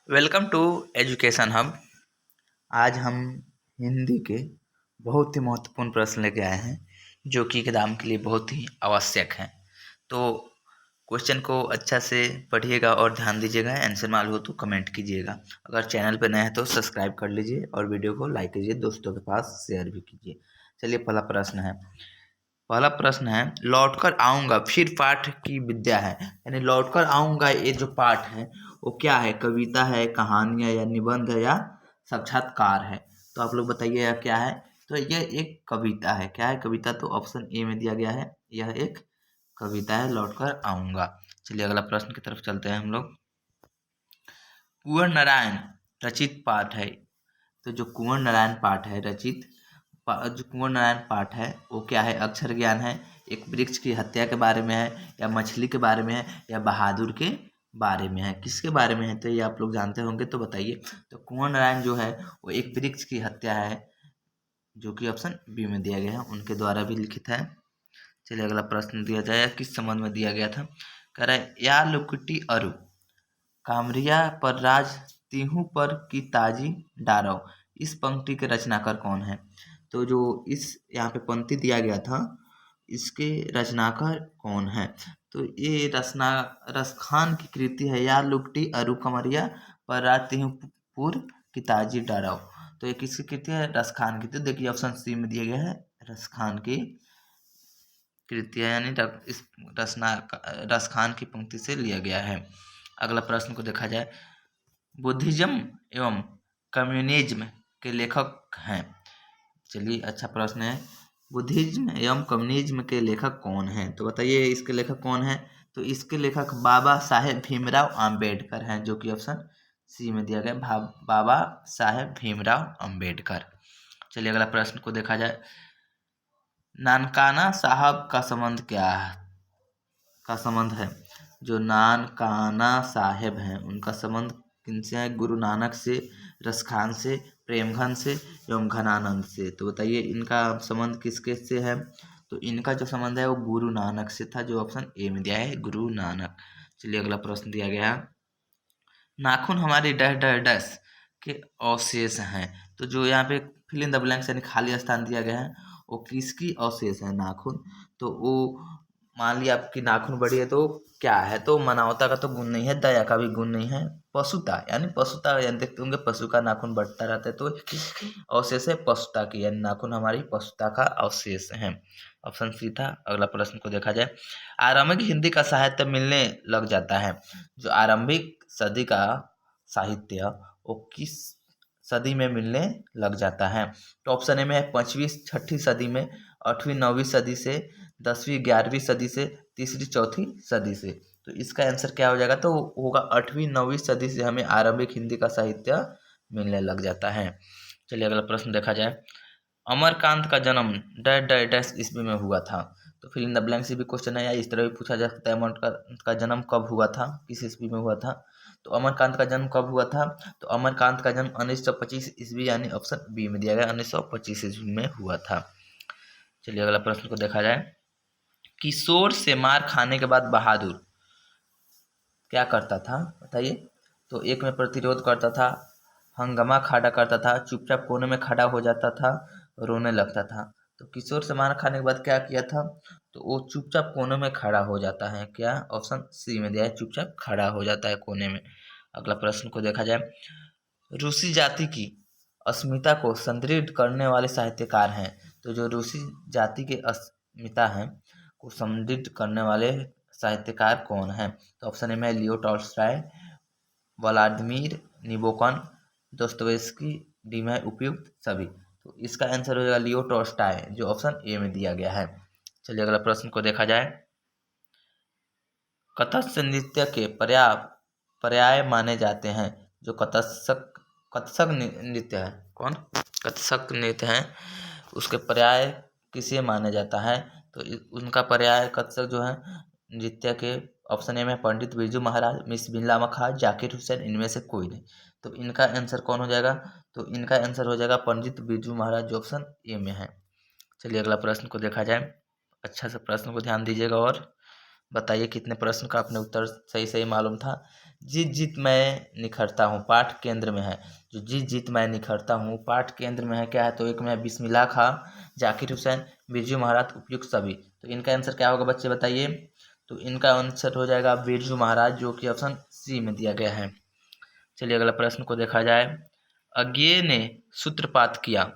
Welcome to education hub. आज हम हिंदी के बहुत ही महत्वपूर्ण प्रश्न लेके आए हैं जो कि एग्जाम के लिए बहुत ही आवश्यक हैं। तो क्वेश्चन को अच्छा से पढ़िएगा और ध्यान दीजिएगा। आंसर मालूम हो तो कमेंट कीजिएगा। अगर चैनल पर नए हैं तो सब्सक्राइब कर लीजिए और वीडियो को लाइक कीजिए, दोस्तों के पास शेयर भी कीजिए। चलिए, पहला प्रश्न है लौटकर आऊँगा फिर पाठ की विद्या है। यानी लौटकर आऊँगा ये जो पाठ है वो क्या है? कविता है, कहानी है या निबंध है या साक्षात्कार है? तो आप लोग बताइए क्या है। तो यह एक कविता है। क्या है कविता? तो ऑप्शन ए में दिया गया है, यह एक कविता है लौटकर आऊँगा। चलिए अगला प्रश्न की तरफ चलते हैं हम लोग। कुंवर नारायण रचित पाठ है। तो जो कुंवर नारायण पाठ है रचित जो कुंवर नारायण पाठ है वो क्या है? अक्षर ज्ञान है, एक वृक्ष की हत्या के बारे में है, या मछली के बारे में है, या बहादुर के बारे में है? किसके बारे में है? तो ये आप लोग जानते होंगे, तो बताइए। तो कुंवर नारायण जो है वो एक वृक्ष की हत्या है, जो कि ऑप्शन बी में दिया गया है, उनके द्वारा भी लिखित है। चलिए अगला प्रश्न दिया जाए, किस संबंध में दिया गया था। कह रहा है या लुकुटी अरु कामरिया पर राज तिहु पर की ताजी डारव। इस पंक्ति के रचनाकार कौन है? तो जो इस यहाँ पे पंक्ति दिया गया था इसके रचनाकार कौन है? तो ये रसखान की कृति है, या लुकटी अरु कमरिया पर राज तिहुपुर की ताजी डारव। तो ये किसकी कृति है? रसखान की। तो देखिए ऑप्शन सी में दिया गया है, रसखान की कृति है, यानी इस रसखान की पंक्ति से लिया गया है। अगला प्रश्न को देखा जाए, बुद्धिज्म एवं कम्युनिज्म के लेखक हैं। चलिए अच्छा प्रश्न है, बुद्धिज्म एवं कम्युनिज्म के लेखक कौन हैं? तो बताइए इसके लेखक कौन हैं। तो इसके लेखक बाबा साहेब भीमराव अंबेडकर हैं, जो कि ऑप्शन सी में दिया गया, बाबा साहेब भीमराव अंबेडकर। चलिए अगला प्रश्न को देखा जाए, नानकाना साहब का संबंध क्या है? जो नानकाना साहेब हैं उनका संबंध किनसे है? गुरु नानक से, रसखान से, प्रेमघन से एवं घनानंद से। तो बताइए इनका संबंध किसके से है? तो इनका जो संबंध है वो गुरु नानक से था, जो ऑप्शन ए में दिया है, गुरु नानक। चलिए अगला प्रश्न दिया गया, नाखून हमारी डैश डैश डैश के अवशेष हैं। तो जो यहाँ पे फिल इन द ब्लैंक्स यानी खाली स्थान दिया गया है वो किसकी अवशेष है? नाखून। तो वो मान लिया आपकी नाखून बड़ी है तो क्या है? तो मानवता का तो गुण नहीं है, दया का भी गुण नहीं है, पशुता यानी यानी देखते होंगे पशु का नाखून बढ़ता रहता है, तो किसकी अवशेष है? पशुता की, यानी नाखून हमारी पशुता का अवशेष है। ऑप्शन सी था। अगला प्रश्न को देखा जाए, आरंभिक हिंदी का साहित्य मिलने लग जाता है। जो आरंभिक सदी का साहित्य वो किस सदी में मिलने लग जाता है? तो ऑप्शन ए में है 5वीं 6ठी सदी में, 8वीं 9वीं सदी से, 10वीं 11वीं सदी से, 3री 4थी सदी से। तो इसका आंसर क्या हो जाएगा? तो होगा 8वीं 9वीं सदी से हमें आरंभिक हिंदी का साहित्य मिलने लग जाता है। चलिए अगला प्रश्न देखा जाए, अमरकांत का जन्म डैश डैश डैश ईस्वी में हुआ था। तो फिल इन द ब्लैंक से भी क्वेश्चन है, या इस तरह भी पूछा जा सकता है, अमरकांत का जन्म कब हुआ था, किस ईस्वी में हुआ था? तो अमरकांत का जन्म कब हुआ था? तो अमरकांत का जन्म 1925 ईस्वी, यानी ऑप्शन बी में दिया गया, 1925 ईस्वी में हुआ था। चलिए अगला प्रश्न को देखा जाए, किशोर से मार खाने के बाद बहादुर क्या करता था? बताइए। तो एक में प्रतिरोध करता था, हंगामा खड़ा करता था, चुपचाप कोने में खड़ा हो जाता था, रोने लगता था। तो किशोर से मार खाने के बाद क्या किया था? तो वो चुपचाप कोने में खड़ा हो जाता है। क्या? ऑप्शन सी में दिया है, चुपचाप खड़ा हो जाता है कोने में। अगला प्रश्न को देखा जाए, रूसी जाति की अस्मिता को सुदृढ़ करने वाले साहित्यकार हैं। तो जो रूसी जाति के अस्मिता हैं को सुदृढ़ करने वाले साहित्यकार कौन है? तो ऑप्शन ए में Leo Tolstoy, Vladimir Nabokov, Dostoevsky, डीमा उपयुक्त सभी। तो इसका आंसर हो जाएगा लियो टॉल्स्टॉय, जो ऑप्शन ए में दिया गया है। चलिए अगला प्रश्न को देखा जाए, कथक नृत्य के पर्याय माने जाते हैं। जो कथक नृत्य है, कौन कथक नृत्य है उसके पर्याय किसे माना जाता है? तो उनका पर्याय कथक जो है नृत्य के, ऑप्शन ए में पंडित बिरजू महाराज, मिस बिमला मखार, जाकिर हुसैन, इनमें से कोई नहीं। तो इनका आंसर कौन हो जाएगा? तो इनका आंसर हो जाएगा पंडित बिरजू महाराज, जो ऑप्शन ए में है। चलिए अगला प्रश्न को देखा जाए, अच्छा से प्रश्न को ध्यान दीजिएगा और बताइए कितने प्रश्न का अपने उत्तर सही सही मालूम था। जीत जीत मैं निखरता हूँ पाठ केंद्र में है। जो जीत जीत मैं निखरता हूँ पाठ केंद्र में है क्या है, तो एक में है बिस्मिल्लाह खां, जाकिर हुसैन, बिरजू महाराज, उपयुक्त सभी। तो इनका आंसर क्या होगा बच्चे बताइए। तो इनका आंसर हो जाएगा बिरजू महाराज, जो कि ऑप्शन सी में दिया गया है। चलिए अगला प्रश्न को देखा जाए। अज्ञेय ने सूत्रपात किया।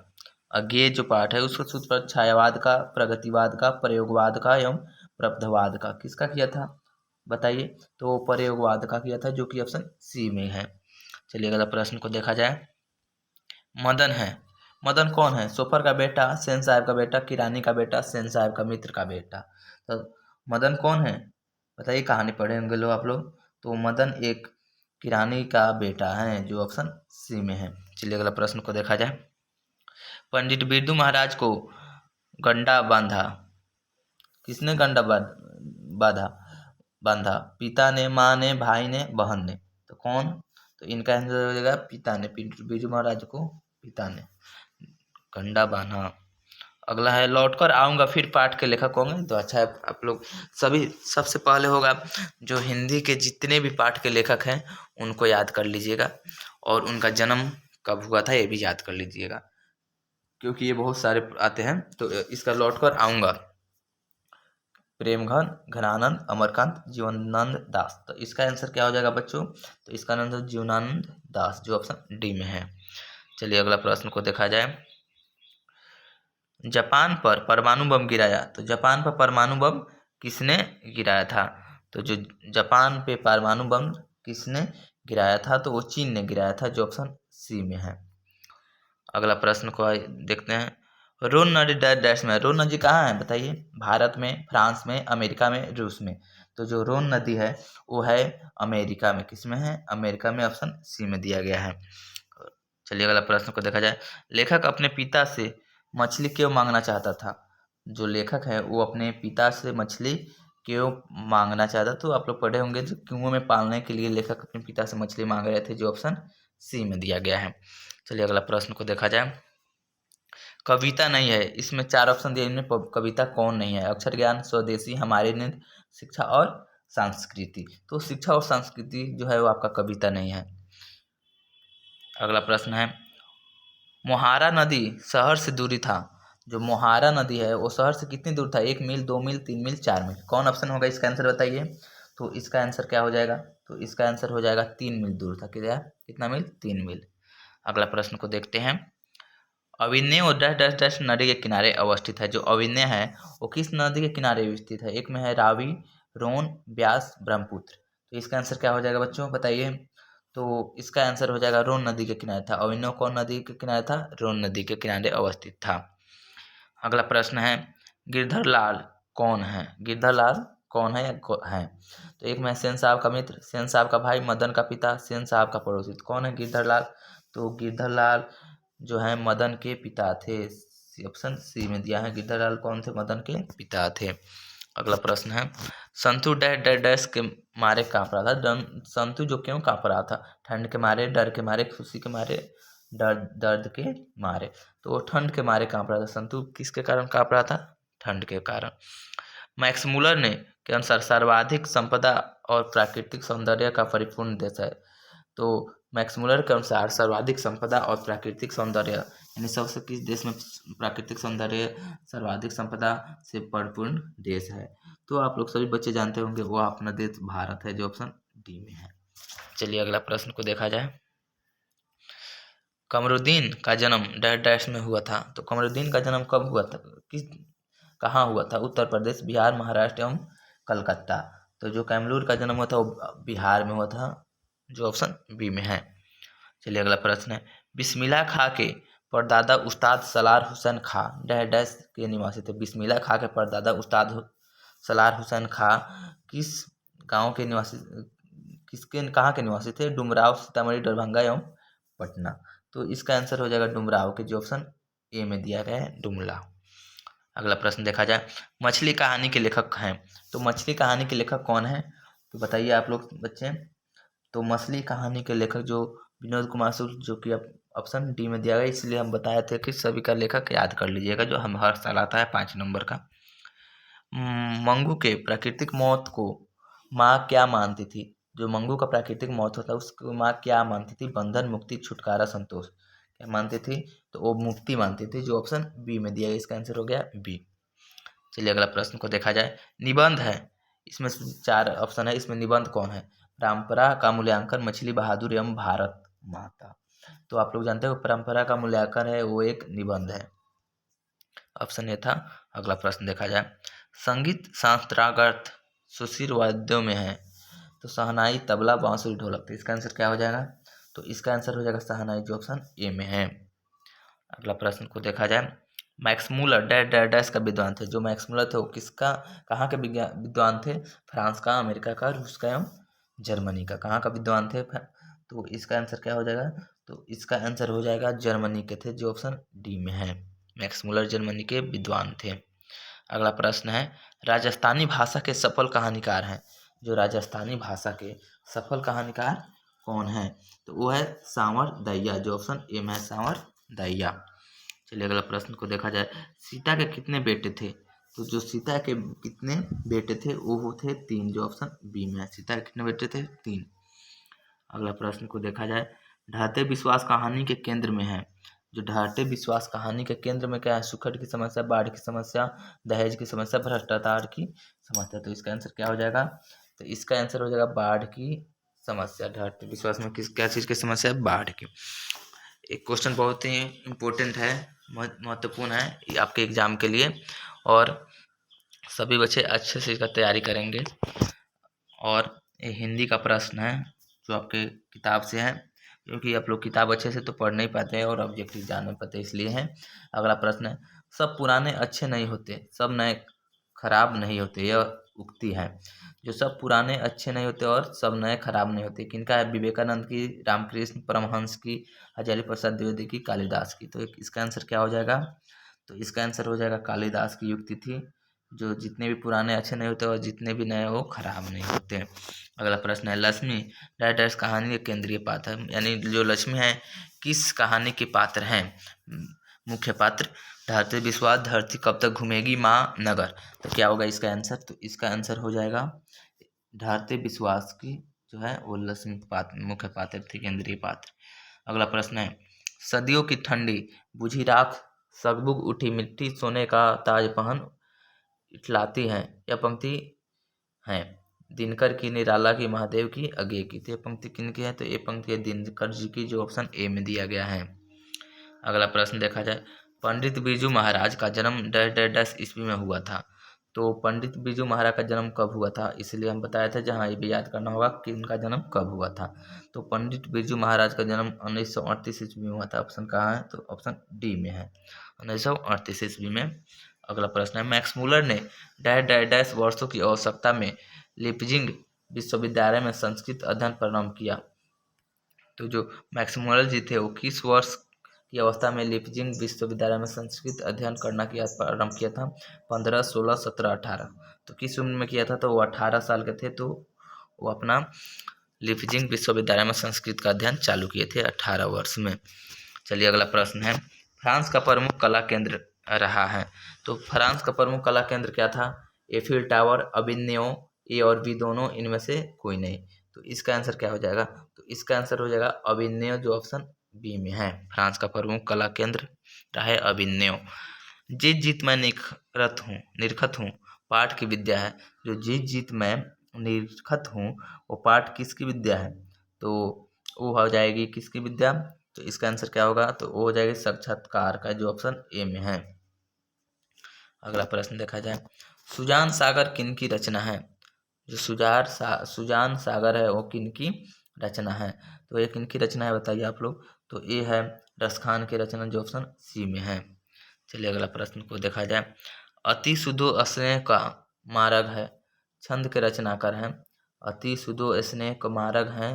अज्ञेय जो पाठ है उसका सूत्रपात छायावाद का, प्रगतिवाद का, प्रयोगवाद का एवं प्रबंधवाद का किसका किया था बताइए। तो प्रयोगवाद का किया था, जो कि ऑप्शन सी में है। चलिए अगला प्रश्न को देखा जाए। मदन है। मदन कौन है? सोफर का बेटा, सेन साहब का बेटा, किरानी का बेटा, सेन साहब का मित्र का बेटा। तो मदन कौन है बताइए, कहानी पढ़े होंगे लोग आप लोग। तो मदन एक किरानी का बेटा है, जो ऑप्शन सी में है। चलिए अगला प्रश्न को देखा जाए। पंडित बिरजू महाराज को गंडा बांधा। किसने गंडा बांधा बांधा? पिता ने, माँ ने, भाई ने, बहन ने। तो कौन? तो इनका आंसर हो जाएगा पिता ने। बिरजू महाराज को पिता ने गंडा बांधा। अगला है लौटकर आऊंगा फिर पाठ के लेखक होंगे। तो अच्छा है, आप लोग सभी सबसे पहले होगा जो हिंदी के जितने भी पाठ के लेखक हैं उनको याद कर लीजिएगा, और उनका जन्म कब हुआ था ये भी याद कर लीजिएगा, क्योंकि ये बहुत सारे आते हैं। तो इसका लौटकर आऊंगा, प्रेमघन, घनानंद, अमरकांत, जीवनानंद दास। तो इसका आंसर क्या हो जाएगा बच्चों? तो इसका आंसर जीवनानंद दास, जो ऑप्शन डी में है। चलिए अगला प्रश्न को देखा जाए। जापान पर परमाणु बम गिराया। तो जापान पर परमाणु बम किसने गिराया था? तो जो जापान पे परमाणु बम किसने गिराया था? तो वो चीन ने गिराया था, जो ऑप्शन सी में है। अगला प्रश्न को देखते हैं। रोन नदी डैश में है। रोन नदी कहाँ है बताइए? भारत में, फ्रांस में, अमेरिका में, रूस में। तो जो रोन नदी है वो है अमेरिका में। किस में है? अमेरिका में, ऑप्शन सी में दिया गया है। चलिए अगला प्रश्न को देखा जाए। लेखक अपने पिता से मछली क्यों मांगना चाहता था? जो लेखक है वो अपने पिता से मछली क्यों मांगना चाहता? तो आप लोग पढ़े होंगे, जो कुओं में पालने के लिए लेखक अपने पिता से मछली मांग रहे थे, जो ऑप्शन सी में दिया गया है। चलिए अगला प्रश्न को देखा जाए। कविता नहीं है, इसमें 4 ऑप्शन दिए, इनमें कविता कौन नहीं है? अक्षर ज्ञान, स्वदेशी, हमारे नृत्य, शिक्षा और संस्कृति। तो शिक्षा और संस्कृति जो है वो आपका कविता नहीं है। अगला प्रश्न है। मोहारा नदी शहर से दूरी था। जो मोहारा नदी है वो शहर से कितनी दूर था? 1 मील, 2 मील, 3 मील, 4 मील। कौन ऑप्शन होगा इसका आंसर बताइए। तो इसका आंसर क्या हो जाएगा? तो इसका आंसर हो जाएगा 3 मील दूर था। कितना मील? 3 मील। अगला प्रश्न को देखते हैं। अविन्य और डैश डैश डैश नदी के किनारे अवस्थित है। जो अविन्य है वो किस नदी के किनारे स्थित है? एक में है रावी, रोन, ब्यास, ब्रह्मपुत्र। तो इसका आंसर क्या हो जाएगा बच्चों बताइए। तो इसका आंसर हो जाएगा रोन नदी के किनारे था। अविन्य कौन नदी के किनारे था? रोन नदी के किनारे अवस्थित था। अगला प्रश्न है। गिरधर लाल कौन है? गिरधर लाल कौन है है? तो एक में सेन साहब का मित्र, सेन साहब का भाई, मदन का पिता, सेन साहब का पड़ोसी। कौन है गिरधर लाल? तो गिरधर लाल जो है मदन के पिता थे। ऑप्शन सी में दिया है। गिरधर लाल कौन थे? मदन के पिता थे। अगला प्रश्न है। संतु डैश डैश डैश के मारे कांप रहा था। संतु जो क्यों कांप रहा था? ठंड के मारे, डर के मारे, खुशी के मारे, दर्द के मारे। तो वो ठंड के मारे कांप रहा था। संतु किसके कारण कांप रहा था? ठंड के कारण। मैक्स मुलर ने के अनुसार सर्वाधिक संपदा और प्राकृतिक सौंदर्य का परिपूर्ण देश है। तो मैक्स मुलर के अनुसार सर्वाधिक संपदा और प्राकृतिक सौंदर्य, यानी सबसे किस देश में प्राकृतिक सौंदर्य, सर्वाधिक संपदा से परिपूर्ण देश है? तो आप लोग सभी बच्चे जानते होंगे वो अपना देश भारत है, जो ऑप्शन डी में है। चलिए अगला प्रश्न को देखा जाए। कमरुद्दीन का जन्म डैश डैश में हुआ था। तो कमरुद्दीन का जन्म कब हुआ था? कहाँ हुआ था? उत्तर प्रदेश, बिहार, महाराष्ट्र एवं कलकत्ता। तो जो कैमूर का जन्म हुआ था वो बिहार में हुआ था, जो ऑप्शन बी में है। चलिए अगला प्रश्न है। बिस्मिल्लाह खां के परदादा उस्ताद सलार हुसैन खां डैश डैश के निवासी थे। बिस्मिल्लाह खां के परदादा उस्ताद सलार हुसैन खां किस गांव के निवासी, किसके कहाँ के निवासी थे? डुमराव, सीतामढ़ी, दरभंगा एवं पटना। तो इसका आंसर हो जाएगा डुमराव के, जो ऑप्शन ए में दिया गया है, डुमला। अगला प्रश्न देखा जाए। मछली कहानी के लेखक हैं। तो मछली कहानी के लेखक कौन है? तो बताइए आप लोग बच्चे। तो मछली कहानी के लेखक जो विनोद कुमार शुक्ल, जो कि ऑप्शन डी में दिया गया, इसलिए हम बताए थे कि सभी का लेखक याद कर लीजिएगा, जो हम हर साल आता है 5 नंबर का। मंगू के प्राकृतिक मौत को माँ क्या मानती थी? जो मंगू का प्राकृतिक मौत होता है उसकी माँ क्या मानती थी? बंधन, मुक्ति, छुटकारा, संतोष। क्या मानती थी? तो वो मुक्ति मानती थी, जो ऑप्शन बी में दिया गया, इसका आंसर हो गया बी। चलिए अगला प्रश्न को देखा जाए। निबंध है, इसमें 4 ऑप्शन है, इसमें निबंध कौन है? परंपरा का मूल्यांकन, मछली बहादुर एवं भारत माता। तो आप लोग जानते हो परंपरा का मूल्यांकन है वो एक निबंध है, ऑप्शन ए था। अगला प्रश्न देखा जाए। संगीत शास्त्रार्थ सुशिर वाद्यों में है, तो शहनाई, तबला, बांसुरी, ढोलक। तो इसका आंसर क्या हो जाएगा? तो इसका आंसर हो जाएगा शहनाई, जो ऑप्शन ए में है। अगला प्रश्न को देखा जाए। Max Muller dash dash dash का विद्वान थे। जो मैक्स मूलर थे वो किसका, कहाँ के विद्वान थे? फ्रांस का, अमेरिका का, रूस का एवं जर्मनी का। कहाँ का विद्वान थे? तो इसका आंसर क्या हो जाएगा? तो इसका आंसर हो जाएगा जर्मनी के थे, जो ऑप्शन डी में है। मैक्स मूलर जर्मनी के विद्वान थे। अगला प्रश्न है। राजस्थानी भाषा के सफल कहानीकार हैं। जो राजस्थानी भाषा के सफल कहानीकार कौन है? तो वो है सांवर दहिया, जो ऑप्शन ए में है, सांवर दहिया। चलिए अगला प्रश्न को देखा जाए। सीता के कितने बेटे थे? तो जो सीता के कितने बेटे थे वो थे 3, जो ऑप्शन बी में है। सीता के कितने बेटे थे? 3। अगला प्रश्न को देखा जाए। ढहते विश्वास कहानी के केंद्र में है। जो ढहते विश्वास कहानी के केंद्र में क्या है? सुखद की समस्या, बाढ़ की समस्या, दहेज की समस्या, भ्रष्टाचार की समस्या। तो इसका आंसर क्या हो जाएगा? तो इसका आंसर हो जाएगा बाढ़ की समस्या। ढहते विश्वास में क्या चीज़ की समस्या है? बाढ़ की। एक क्वेश्चन बहुत ही इम्पोर्टेंट है, महत्वपूर्ण है ये आपके एग्जाम के लिए, और सभी बच्चे अच्छे से इसका तैयारी करेंगे। और ये हिंदी का प्रश्न है जो आपके किताब से है, क्योंकि आप लोग किताब अच्छे से तो पढ़ नहीं पाते हैं और ऑब्जेक्टिव जान नहीं पाते, इसलिए है। अगला प्रश्न है। सब पुराने अच्छे नहीं होते, सब नए खराब नहीं होते, यह उक्ति है। जो सब पुराने अच्छे नहीं होते और सब नए खराब नहीं होते, किनका है? विवेकानंद की, रामकृष्ण परमहंस की, हजारी प्रसाद द्विवेदी की, कालिदास की। तो इसका आंसर क्या हो जाएगा? तो इसका आंसर हो जाएगा कालिदास की युक्ति थी। जो जितने भी पुराने अच्छे नहीं होते और जितने भी नए वो खराब नहीं होते। अगला प्रश्न है। लक्ष्मी डैश डैश कहानी के केंद्रीय पात्र है, यानी जो लक्ष्मी है किस कहानी के पात्र हैं? मुख्य पात्र। धरती विश्वास, धरती कब तक घूमेगी, माँ, नगर। तो क्या होगा इसका आंसर? तो इसका आंसर हो जाएगा धरती विश्वास की जो है वो लक्ष्मी पात्र मुख्य पात्र थी, केंद्रीय पात्र। अगला प्रश्न है। सदियों की ठंडी बुझी राख, सगबुग उठी मिट्टी, सोने का ताज पहन इठलाती हैं। यह पंक्ति है दिनकर की, निराला की, महादेव की, अगे की। तो ये पंक्ति किनकी है? तो ये पंक्ति है दिनकर जी की, जो ऑप्शन ए में दिया गया है। अगला प्रश्न देखा जाए। पंडित बिरजू महाराज का जन्म डैश डैश डैश ईस्वी में हुआ था। तो पंडित बिरजू महाराज का जन्म कब हुआ था? इसलिए हम बताया था, जहाँ ये भी याद करना होगा कि इनका जन्म कब हुआ था। तो पंडित बिरजू महाराज का जन्म 1938 ईस्वी में हुआ था। ऑप्शन कहाँ है? तो ऑप्शन डी में है, 1938 ईस्वी में। अगला प्रश्न है। मैक्स मूलर ने डैश डैश डैश वर्षों की आवश्यकता में लिपजिंग विश्वविद्यालय में संस्कृत अध्ययन प्रारंभ किया। तो जो मैक्स मूलर जी थे वो किस वर्ष की अवस्था में लिपजिंग विश्वविद्यालय में संस्कृत अध्ययन करना किया प्रारंभ किया था? 15, 16, 17, 18। तो किस उम्र में किया था? तो वो 18 साल के थे, तो वो अपना लिपजिंग विश्वविद्यालय में संस्कृत का अध्ययन चालू किए थे 18 वर्ष में। चलिए अगला प्रश्न है। फ्रांस का प्रमुख कला केंद्र रहा है। तो फ्रांस का प्रमुख कला केंद्र क्या था? एफिल टावर, अभिनयो, ए और बी दोनों, इनमें से कोई नहीं। तो इसका आंसर क्या हो जाएगा? तो इसका आंसर हो जाएगा अभिनयो, जो ऑप्शन बी में है। फ्रांस का प्रमुख कला केंद्र रहा है अभिनयो। जीत जीत मैं निरखत हूँ पाठ की विद्या है। जो जीत जीत मैं निरखत हूँ वो पाठ किसकी विद्या है? तो वो हो जाएगी किसकी विद्या? तो इसका आंसर क्या होगा? तो वो हो जाएगी साक्षात्कार का, जो ऑप्शन ए में है। अगला प्रश्न देखा जाए। सुजान सागर किन की रचना है? जो सुजान सागर है वो किन की रचना है? तो ये किन की रचना है बताइए आप लोग। तो ये है रसखान की रचना, जो ऑप्शन सी में है। चलिए अगला प्रश्न को देखा जाए। अति सुधो स्नेह का मार्ग है, छंद के रचनाकार हैं। अति सुधो स्नेह का मार्ग है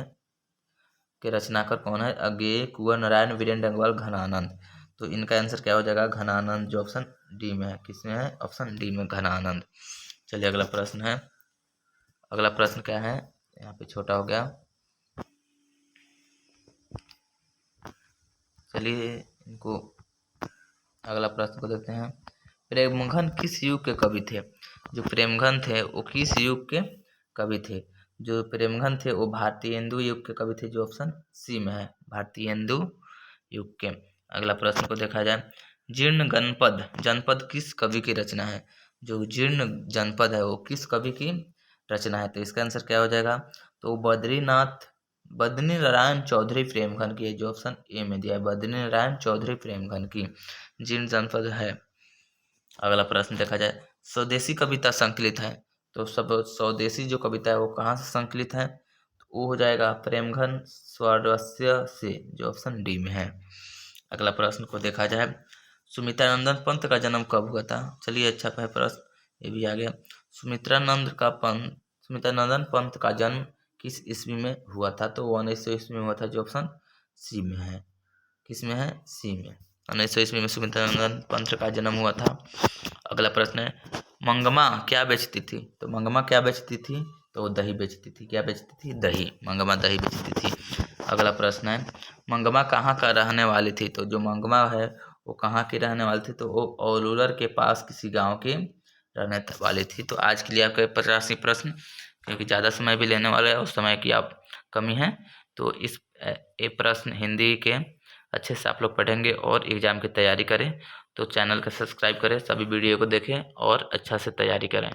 के रचनाकार कौन है? अज्ञेय, कुंवर नारायण, वीरेंद्र अग्रवाल, घनानंद। तो इनका आंसर क्या हो जाएगा? घनानंद, जो ऑप्शन डी में है। किसमें है? ऑप्शन डी में, घनानंद। चलिए अगला प्रश्न है। अगला प्रश्न क्या है? यहाँ पे छोटा हो गया। चलिए इनको अगला प्रश्न को देखते हैं। प्रेमघन किस युग के कवि थे? जो प्रेमघन थे वो किस युग के कवि थे? जो प्रेमघन थे वो भारतीयेंदु युग के कवि थे, जो ऑप्शन सी में है, भारतीयेंदु युग के। अगला प्रश्न को देखा जाए, जीर्ण जनपद किस कवि की रचना है? जो जीर्ण जनपद है वो किस कवि की रचना है? तो इसका आंसर क्या हो जाएगा? तो बद्री नारायण चौधरी प्रेमघन की है, जो ऑप्शन ए में दिया है, बद्री नारायण चौधरी प्रेमघन की जीर्ण जनपद है। अगला प्रश्न देखा जाए, स्वदेशी कविता संकलित है, तो सब स्वदेशी जो कविता है वो कहाँ से संकलित है? तो वो हो जाएगा प्रेमघन स्वारस्य से, जो ऑप्शन डी में है। अगला प्रश्न को देखा जाए, सुमित्रानंदन पंत का जन्म कब हुआ था? चलिए अच्छा है प्रश्न, ये भी आ गया। सुमित्रानंदन पंत का जन्म किस ईस्वी में हुआ था? तो 1900 ईस्वी में हुआ था, जो ऑप्शन सी में है। किस में है? सी में। 1900 ईस्वी में सुमित्रानंदन पंत का जन्म हुआ था। अगला प्रश्न है, मंगमा क्या बेचती थी? तो मंगमा क्या बेचती थी? तो वो दही बेचती थी। क्या बेचती थी? दही। मंगमा दही बेचती थी। अगला प्रश्न है, मंगमा कहाँ का रहने वाली थी? तो जो मंगमा है वो कहाँ की रहने वाली थी? तो वो औलूर के पास किसी गांव की रहने वाली थी। तो आज के लिए आपके 85 प्रश्न, क्योंकि ज़्यादा समय भी लेने वाला है और समय की आप कमी है, तो इस ये प्रश्न हिंदी के अच्छे से आप लोग पढ़ेंगे और एग्ज़ाम की तैयारी करें। तो चैनल को सब्सक्राइब करें, सभी वीडियो को देखें और अच्छा से तैयारी करें।